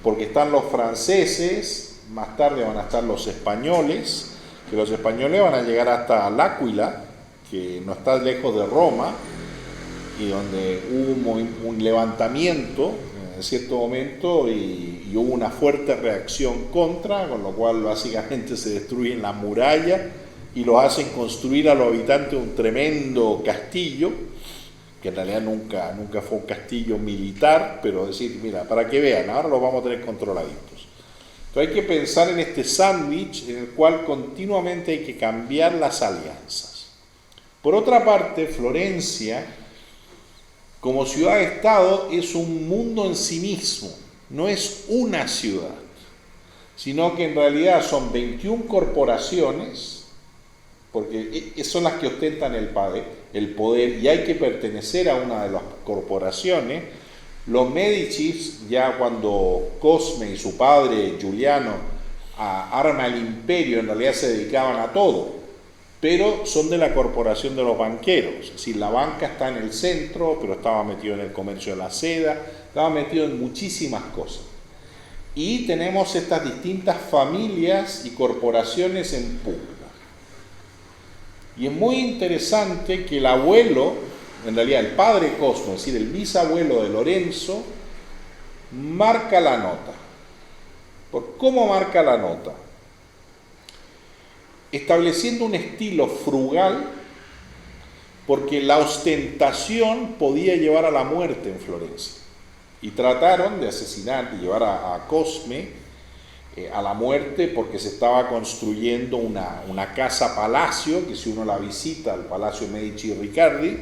Porque están los franceses, más tarde van a estar los españoles, que los españoles van a llegar hasta L'Aquila, que no está lejos de Roma, y donde hubo un levantamiento en cierto momento y hubo una fuerte reacción contra, con lo cual básicamente se destruyen las murallas y los hacen construir a los habitantes un tremendo castillo, que en realidad nunca fue un castillo militar, pero decir, mira, para que vean, ahora lo vamos a tener controladitos. Entonces hay que pensar en este sándwich en el cual continuamente hay que cambiar las alianzas. Por otra parte, Florencia, como ciudad-estado, es un mundo en sí mismo, no es una ciudad, sino que en realidad son 21 corporaciones, porque son las que ostentan el poder, y hay que pertenecer a una de las corporaciones. Los Médicis, ya cuando Cosme y su padre Giuliano arma el imperio, en realidad se dedicaban a todo, pero son de la corporación de los banqueros. Es decir, la banca está en el centro, pero estaba metido en el comercio de la seda, estaba metido en muchísimas cosas. Y tenemos estas distintas familias y corporaciones en pugna. Y es muy interesante que el abuelo, en realidad el padre Cosmo, es decir, el bisabuelo de Lorenzo, marca la nota. ¿Por cómo marca la nota? Estableciendo un estilo frugal, porque la ostentación podía llevar a la muerte en Florencia. Y trataron de asesinar, de llevar a Cosme a la muerte, porque se estaba construyendo una casa-palacio, que si uno la visita, el Palacio Medici Riccardi,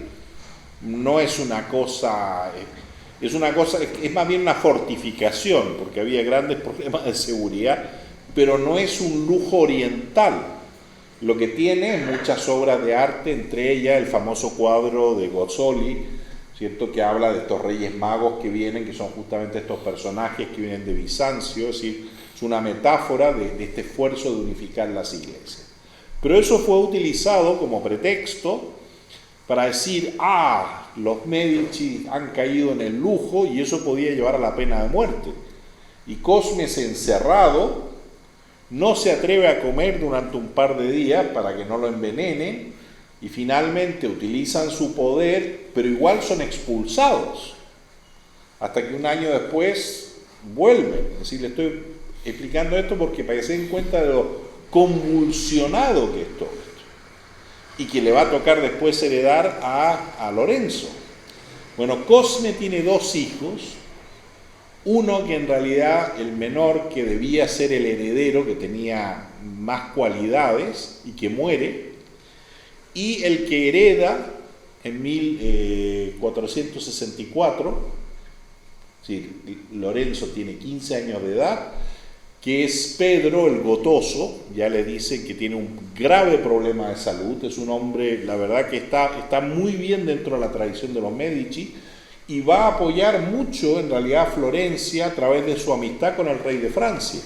no es una cosa, es más bien una fortificación, porque había grandes problemas de seguridad, pero no es un lujo oriental. Lo que tiene muchas obras de arte, entre ellas el famoso cuadro de Gozzoli, ¿cierto?, que habla de estos reyes magos que vienen, que son justamente estos personajes que vienen de Bizancio, es decir, es una metáfora de este esfuerzo de unificar las iglesias. Pero eso fue utilizado como pretexto para decir, los Medici han caído en el lujo y eso podía llevar a la pena de muerte. Y Cosme es encerrado, no se atreve a comer durante un par de días para que no lo envenenen y finalmente utilizan su poder, pero igual son expulsados. Hasta que un año después vuelven. Es decir, le estoy explicando esto porque para que se den cuenta de lo convulsionado que es todo esto. Y que le va a tocar después heredar a Lorenzo. Bueno, Cosme tiene 2 hijos. Uno que en realidad, el menor, que debía ser el heredero, que tenía más cualidades y que muere, y el que hereda en 1464, sí, Lorenzo tiene 15 años de edad, que es Pedro el Gotoso. Ya le dicen que tiene un grave problema de salud, es un hombre, la verdad que está muy bien dentro de la tradición de los Medici, y va a apoyar mucho en realidad a Florencia a través de su amistad con el rey de Francia,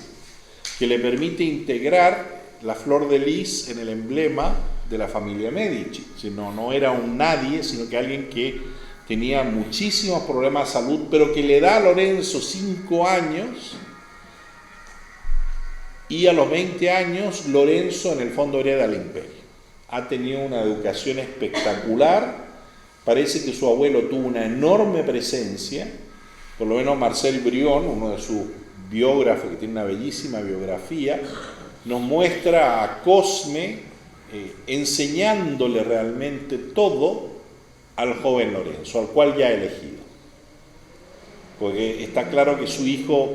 que le permite integrar la flor de lis en el emblema de la familia Medici. No era un nadie, sino que alguien que tenía muchísimos problemas de salud, pero que le da a Lorenzo 5 años, y a los 20 años Lorenzo en el fondo hereda el imperio. Ha tenido una educación espectacular. Parece que su abuelo tuvo una enorme presencia, por lo menos Marcel Brion, uno de sus biógrafos, que tiene una bellísima biografía, nos muestra a Cosme enseñándole realmente todo al joven Lorenzo, al cual ya ha elegido. Porque está claro que su hijo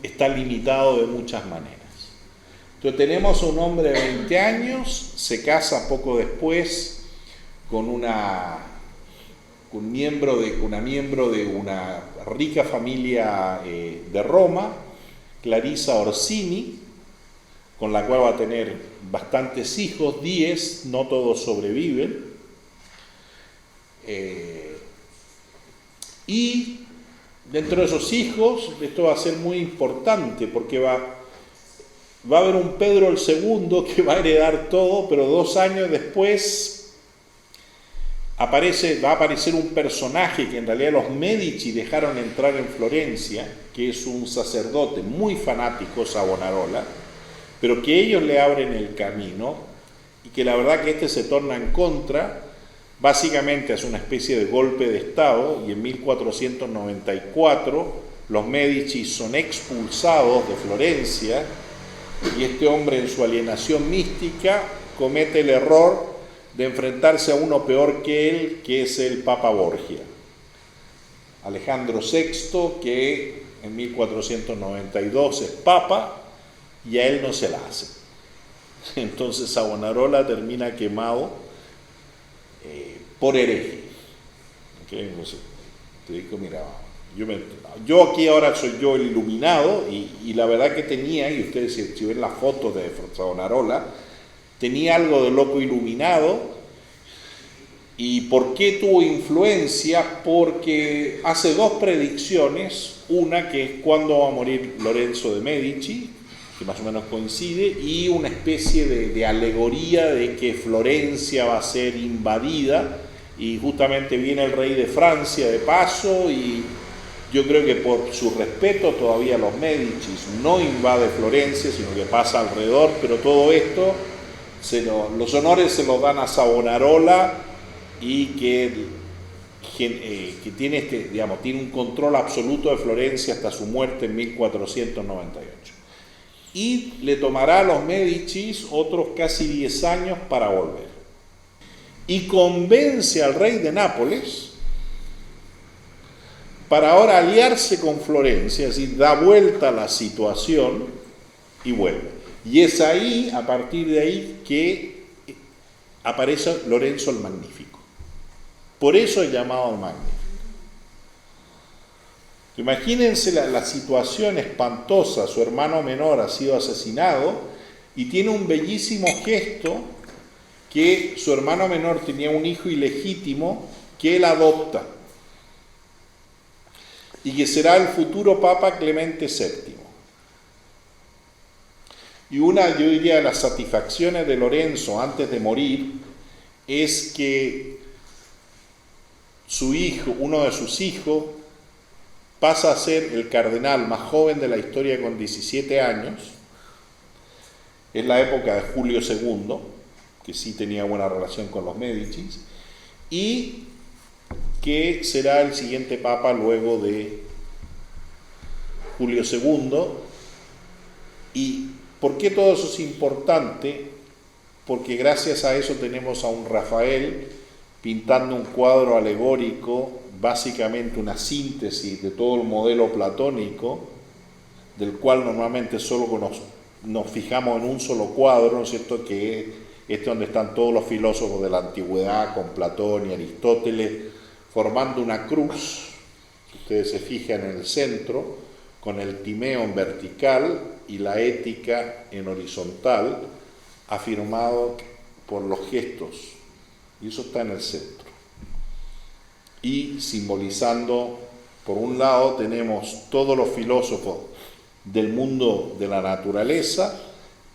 está limitado de muchas maneras. Entonces tenemos a un hombre de 20 años, se casa poco después con una miembro de una rica familia de Roma, Clarisa Orsini, con la cual va a tener bastantes hijos, 10, no todos sobreviven. Y dentro de esos hijos, esto va a ser muy importante porque va a haber un Pedro el II que va a heredar todo, pero 2 años después va a aparecer un personaje que en realidad los Medici dejaron entrar en Florencia, que es un sacerdote muy fanático, Savonarola, pero que ellos le abren el camino y que la verdad que se torna en contra. Básicamente hace una especie de golpe de Estado y en 1494 los Medici son expulsados de Florencia y este hombre en su alienación mística comete el error de enfrentarse a uno peor que él, que es el Papa Borgia, Alejandro VI, que en 1492 es Papa y a él no se la hace. Entonces Savonarola termina quemado por hereje. Entonces, te digo, mira, yo aquí ahora soy yo el iluminado y la verdad que tenía, y ustedes si ven las fotos de Savonarola, tenía algo de loco iluminado. ¿Y por qué tuvo influencia? Porque hace 2 predicciones, una que es cuándo va a morir Lorenzo de Medici, que más o menos coincide, y una especie de alegoría de que Florencia va a ser invadida, y justamente viene el rey de Francia de paso, y yo creo que por su respeto todavía los Medici no invade Florencia, sino que pasa alrededor, pero todo esto los honores se los dan a Savonarola y que tiene, tiene un control absoluto de Florencia hasta su muerte en 1498. Y le tomará a los Médicis otros casi 10 años para volver. Y convence al rey de Nápoles para ahora aliarse con Florencia, es decir, da vuelta a la situación y vuelve. Y es ahí, a partir de ahí, que aparece Lorenzo el Magnífico. Por eso es llamado el Magnífico. Imagínense la situación espantosa, su hermano menor ha sido asesinado y tiene un bellísimo gesto que su hermano menor tenía un hijo ilegítimo que él adopta y que será el futuro Papa Clemente VII. Y una, yo diría, de las satisfacciones de Lorenzo antes de morir es que su hijo, uno de sus hijos, pasa a ser el cardenal más joven de la historia con 17 años. Es la época de Julio II, que sí tenía buena relación con los Médicis, y que será el siguiente papa luego de Julio II. ¿Y por qué todo eso es importante? Porque gracias a eso tenemos a un Rafael pintando un cuadro alegórico, básicamente una síntesis de todo el modelo platónico, del cual normalmente solo nos fijamos en un solo cuadro, ¿no es cierto?, que es donde están todos los filósofos de la antigüedad, con Platón y Aristóteles, formando una cruz, si ustedes se fijan en el centro, con el Timeo en vertical y la ética en horizontal, afirmado por los gestos, y eso está en el centro. Y simbolizando, por un lado tenemos todos los filósofos del mundo de la naturaleza,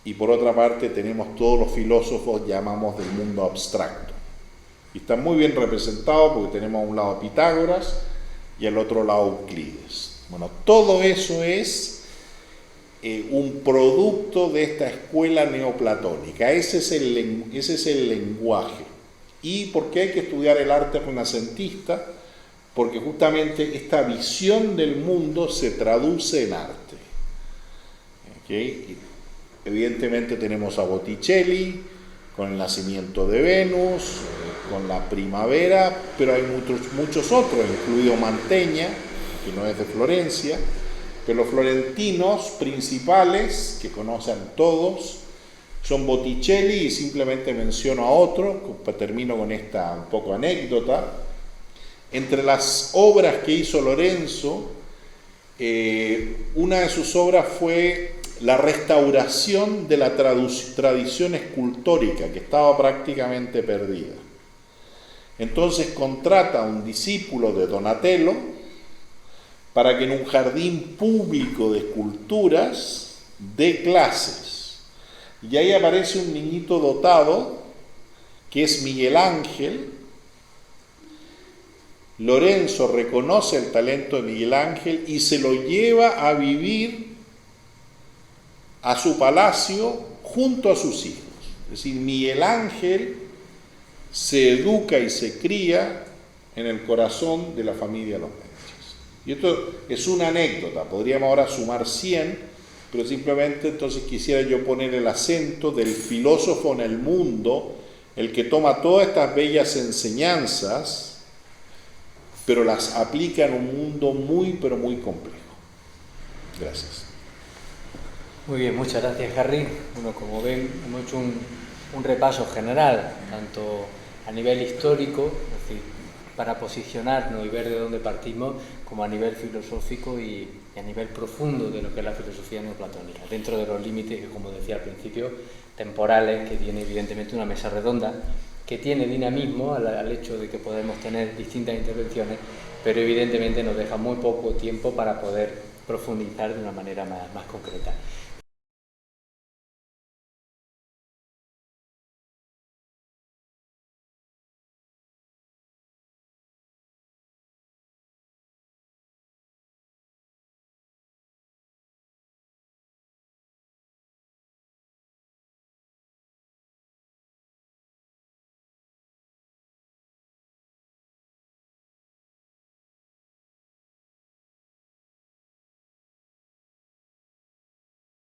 y por otra parte tenemos todos los filósofos, llamamos, del mundo abstracto. Y están muy bien representados porque tenemos a un lado Pitágoras y al otro lado Euclides. Bueno, todo eso es un producto de esta escuela neoplatónica. Ese es el lenguaje. ¿Y por qué hay que estudiar el arte renacentista? Porque justamente esta visión del mundo se traduce en arte. ¿Okay? Evidentemente tenemos a Botticelli con el nacimiento de Venus, con la primavera, pero hay muchos otros, incluido Mantegna, que no es de Florencia, pero los florentinos principales, que conocen todos, son Botticelli, y simplemente menciono a otro, termino con esta un poco anécdota. Entre las obras que hizo Lorenzo, una de sus obras fue la restauración de la tradición escultórica, que estaba prácticamente perdida. Entonces contrata a un discípulo de Donatello para que en un jardín público de esculturas dé clases. Y ahí aparece un niñito dotado, que es Miguel Ángel. Lorenzo reconoce el talento de Miguel Ángel y se lo lleva a vivir a su palacio junto a sus hijos. Es decir, Miguel Ángel se educa y se cría en el corazón de la familia de los Médicis. Y esto es una anécdota, podríamos ahora sumar 100, pero simplemente entonces quisiera yo poner el acento del filósofo en el mundo, el que toma todas estas bellas enseñanzas, pero las aplica en un mundo muy, pero muy complejo. Gracias. Muy bien, muchas gracias, Harry. Bueno, como ven, hemos hecho un repaso general, tanto a nivel histórico, es decir, para posicionarnos y ver de dónde partimos, como a nivel filosófico y a nivel profundo de lo que es la filosofía neoplatónica, dentro de los límites, que, como decía al principio, temporales, que tiene evidentemente una mesa redonda, que tiene dinamismo al hecho de que podemos tener distintas intervenciones, pero evidentemente nos deja muy poco tiempo para poder profundizar de una manera más concreta.